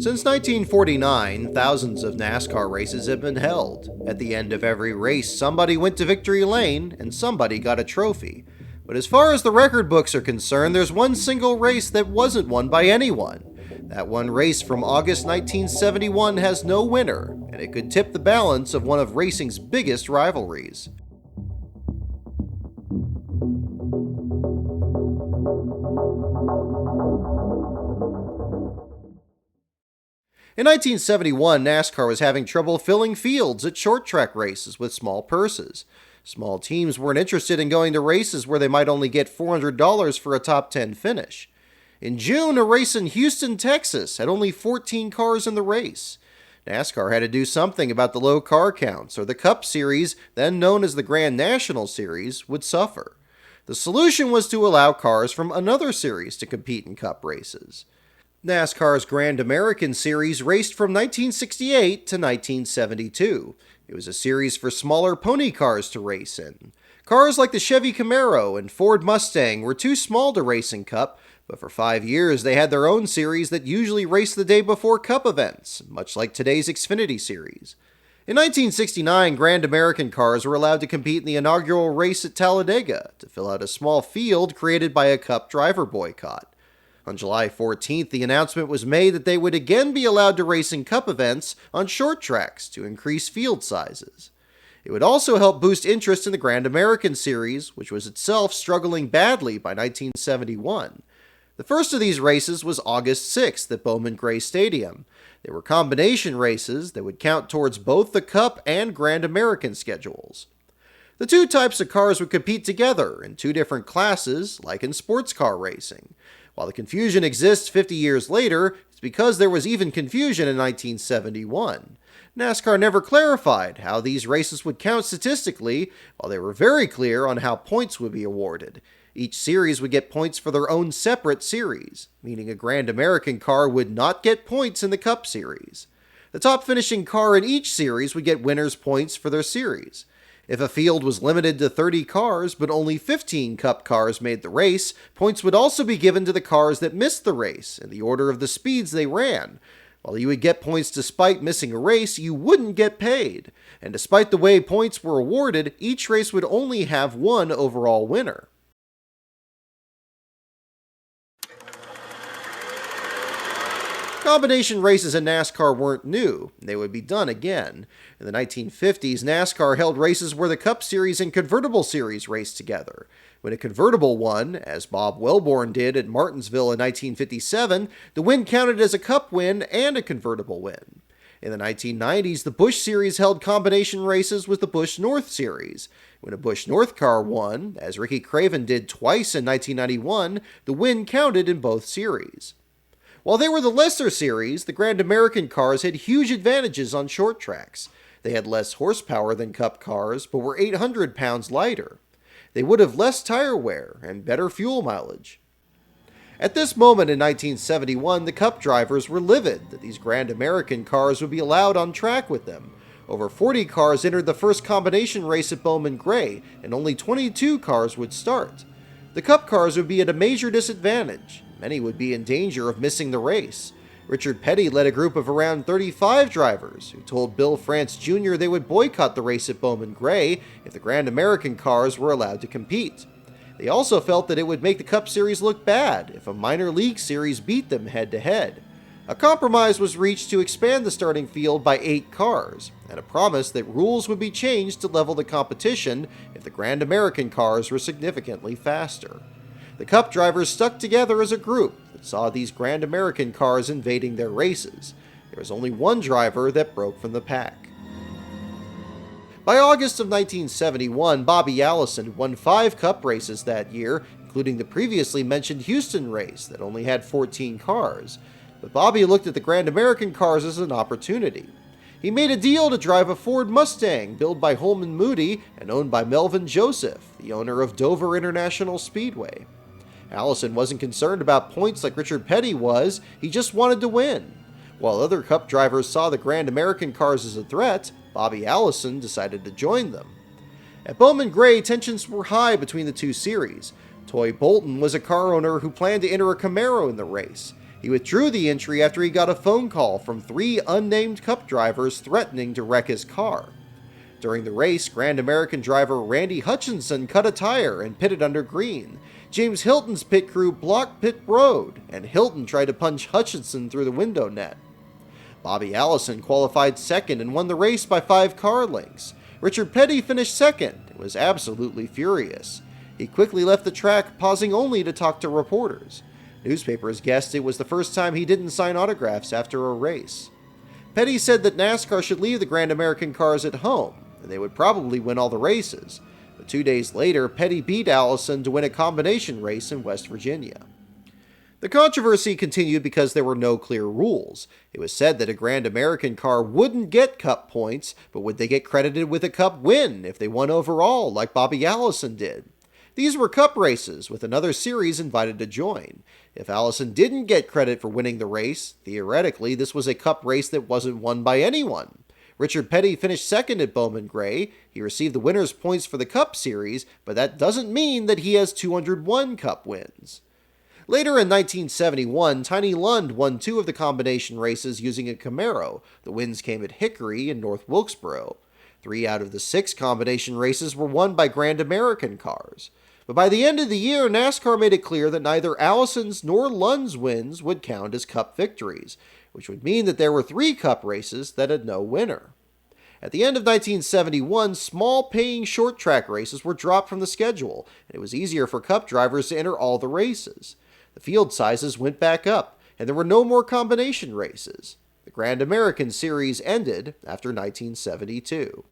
Since 1949, thousands of NASCAR races have been held. At the end of every race, somebody went to victory lane and somebody got a trophy. But as far as the record books are concerned, there's one single race that wasn't won by anyone. That one race from August 1971 has no winner, and it could tip the balance of one of racing's biggest rivalries. In 1971, NASCAR was having trouble filling fields at short track races with small purses. Small teams weren't interested in going to races where they might only get $400 for a top 10 finish. In June, a race in Houston, Texas had only 14 cars in the race. NASCAR had to do something about the low car counts, or the Cup Series, then known as the Grand National Series, would suffer. The solution was to allow cars from another series to compete in Cup races. NASCAR's Grand American Series raced from 1968 to 1972. It was a series for smaller pony cars to race in. Cars like the Chevy Camaro and Ford Mustang were too small to race in Cup, but for 5 years they had their own series that usually raced the day before Cup events, much like today's Xfinity Series. In 1969, Grand American cars were allowed to compete in the inaugural race at Talladega to fill out a small field created by a Cup driver boycott. On July 14th, the announcement was made that they would again be allowed to race in Cup events on short tracks to increase field sizes. It would also help boost interest in the Grand American Series, which was itself struggling badly by 1971. The first of these races was August 6th at Bowman Gray Stadium. They were combination races that would count towards both the Cup and Grand American schedules. The two types of cars would compete together in two different classes, like in sports car racing. While the confusion exists 50 years later, it's because there was even confusion in 1971. NASCAR never clarified how these races would count statistically, while they were very clear on how points would be awarded. Each series would get points for their own separate series, meaning a Grand American car would not get points in the Cup Series. The top finishing car in each series would get winners' points for their series. If a field was limited to 30 cars, but only 15 Cup cars made the race, points would also be given to the cars that missed the race in the order of the speeds they ran. While you would get points despite missing a race, you wouldn't get paid. And despite the way points were awarded, each race would only have one overall winner. Combination races in NASCAR weren't new. They would be done again. In the 1950s, NASCAR held races where the Cup Series and Convertible Series raced together. When a convertible won, as Bob Welborn did at Martinsville in 1957, the win counted as a Cup win and a convertible win. In the 1990s, the Busch Series held combination races with the Busch North Series. When a Busch North car won, as Ricky Craven did twice in 1991, the win counted in both series. While they were the lesser series, the Grand American cars had huge advantages on short tracks. They had less horsepower than Cup cars, but were 800 pounds lighter. They would have less tire wear and better fuel mileage. At this moment in 1971, the Cup drivers were livid that these Grand American cars would be allowed on track with them. Over 40 cars entered the first combination race at Bowman Gray, and only 22 cars would start. The Cup cars would be at a major disadvantage. Many would be in danger of missing the race. Richard Petty led a group of around 35 drivers who told Bill France Jr. they would boycott the race at Bowman Gray if the Grand American cars were allowed to compete. They also felt that it would make the Cup Series look bad if a minor league series beat them head-to-head. A compromise was reached to expand the starting field by 8 cars, and a promise that rules would be changed to level the competition if the Grand American cars were significantly faster. The Cup drivers stuck together as a group that saw these Grand American cars invading their races. There was only one driver that broke from the pack. By August of 1971, Bobby Allison won 5 Cup races that year, including the previously mentioned Houston race that only had 14 cars. But Bobby looked at the Grand American cars as an opportunity. He made a deal to drive a Ford Mustang built by Holman Moody and owned by Melvin Joseph, the owner of Dover International Speedway. Allison wasn't concerned about points like Richard Petty was, he just wanted to win. While other Cup drivers saw the Grand American cars as a threat, Bobby Allison decided to join them. At Bowman Gray, tensions were high between the two series. Toy Bolton was a car owner who planned to enter a Camaro in the race. He withdrew the entry after he got a phone call from 3 unnamed Cup drivers threatening to wreck his car. During the race, Grand American driver Randy Hutchinson cut a tire and pitted under green. James Hilton's pit crew blocked pit road, and Hilton tried to punch Hutchinson through the window net. Bobby Allison qualified second and won the race by 5 car lengths. Richard Petty finished second and was absolutely furious. He quickly left the track, pausing only to talk to reporters. Newspapers guessed it was the first time he didn't sign autographs after a race. Petty said that NASCAR should leave the Grand American cars at home, and they would probably win all the races. But 2 days later, Petty beat Allison to win a combination race in West Virginia. The controversy continued because there were no clear rules. It was said that a Grand American car wouldn't get Cup points, but would they get credited with a Cup win if they won overall, like Bobby Allison did? These were Cup races, with another series invited to join. If Allison didn't get credit for winning the race, theoretically this was a Cup race that wasn't won by anyone. Richard Petty finished second at Bowman Gray. He received the winner's points for the Cup Series, but that doesn't mean that he has 201 Cup wins. Later in 1971, Tiny Lund won 2 of the combination races using a Camaro. The wins came at Hickory and North Wilkesboro. 3 out of the 6 combination races were won by Grand American cars. But by the end of the year, NASCAR made it clear that neither Allison's nor Lund's wins would count as Cup victories, which would mean that there were 3 Cup races that had no winner. At the end of 1971, small-paying short-track races were dropped from the schedule, and it was easier for Cup drivers to enter all the races. The field sizes went back up, and there were no more combination races. The Grand American Series ended after 1972.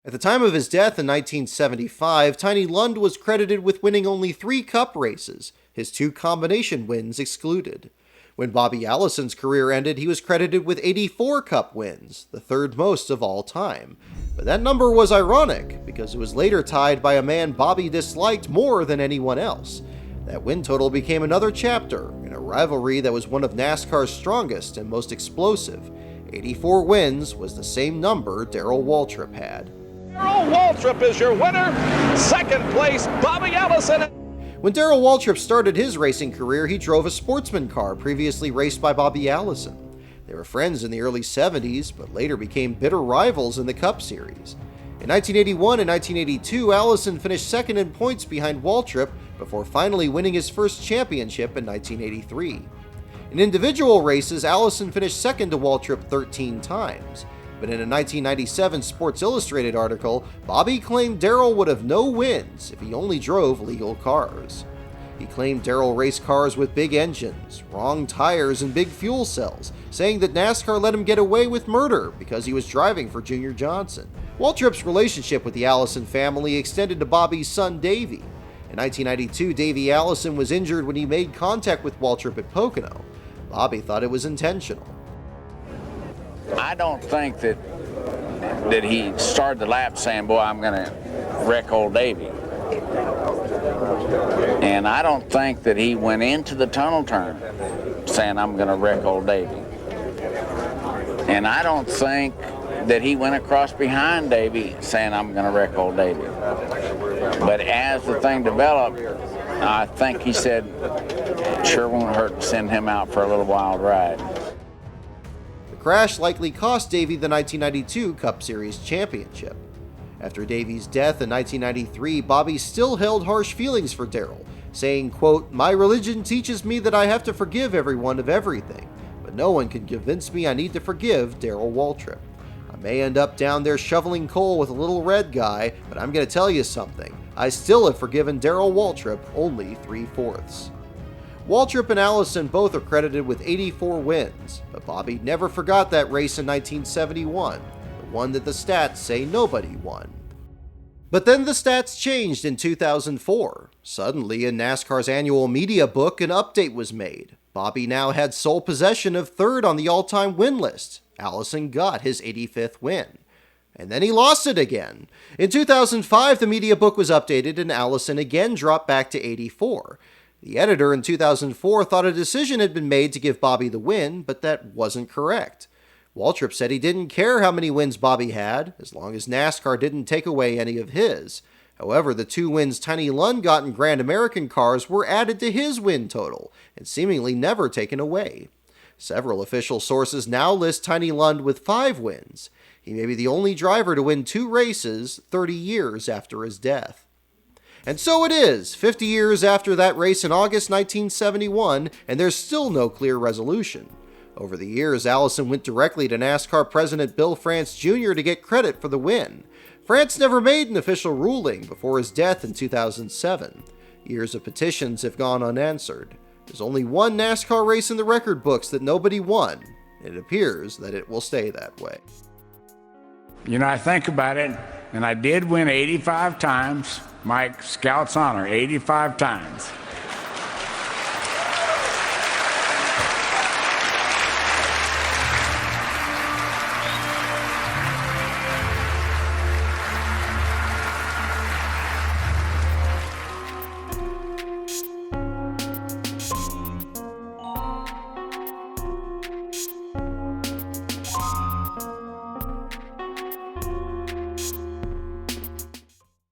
At the time of his death in 1975, Tiny Lund was credited with winning only 3 Cup races, his 2 combination wins excluded. When Bobby Allison's career ended, he was credited with 84 Cup wins, the 3rd most of all time. But that number was ironic, because it was later tied by a man Bobby disliked more than anyone else. That win total became another chapter in a rivalry that was one of NASCAR's strongest and most explosive. 84 wins was the same number Darrell Waltrip had. Darrell Waltrip is your winner. 2nd place, Bobby Allison. When Darrell Waltrip started his racing career, he drove a sportsman car previously raced by Bobby Allison. They were friends in the early 70s, but later became bitter rivals in the Cup Series. In 1981 and 1982, Allison finished second in points behind Waltrip before finally winning his first championship in 1983. In individual races, Allison finished second to Waltrip 13 times. But in a 1997 Sports Illustrated article, Bobby claimed Darrell would have no wins if he only drove legal cars. He claimed Darrell raced cars with big engines, wrong tires, and big fuel cells, saying that NASCAR let him get away with murder because he was driving for Junior Johnson. Waltrip's relationship with the Allison family extended to Bobby's son Davey. In 1992, Davey Allison was injured when he made contact with Waltrip at Pocono. Bobby thought it was intentional. I don't think that he started the lap saying, boy, I'm going to wreck old Davey. And I don't think that he went into the tunnel turn saying, I'm going to wreck old Davey. And I don't think that he went across behind Davey saying, I'm going to wreck old Davey. But as the thing developed, I think he said, sure won't hurt to send him out for a little wild ride. The crash likely cost Davey the 1992 Cup Series championship. After Davey's death in 1993, Bobby still held harsh feelings for Darrell, saying, quote, "My religion teaches me that I have to forgive everyone of everything, but no one can convince me I need to forgive Darrell Waltrip. I may end up down there shoveling coal with a little red guy, but I'm going to tell you something. I still have forgiven Darrell Waltrip only 3/4. Waltrip and Allison both are credited with 84 wins, but Bobby never forgot that race in 1971, the one that the stats say nobody won. But then the stats changed in 2004. Suddenly, in NASCAR's annual media book, an update was made. Bobby now had sole possession of 3rd on the all-time win list. Allison got his 85th win. And then he lost it again. In 2005, the media book was updated and Allison again dropped back to 84. The editor in 2004 thought a decision had been made to give Bobby the win, but that wasn't correct. Waltrip said he didn't care how many wins Bobby had, as long as NASCAR didn't take away any of his. However, the 2 wins Tiny Lund got in Grand American cars were added to his win total, and seemingly never taken away. Several official sources now list Tiny Lund with 5 wins. He may be the only driver to win 2 races 30 years after his death. And so it is, 50 years after that race in August 1971, and there's still no clear resolution. Over the years, Allison went directly to NASCAR President Bill France Jr. to get credit for the win. France never made an official ruling before his death in 2007. Years of petitions have gone unanswered. There's only one NASCAR race in the record books that nobody won, and it appears that it will stay that way. You know, I think about it, and I did win 85 times. Mike, Scout's honor, 85 times.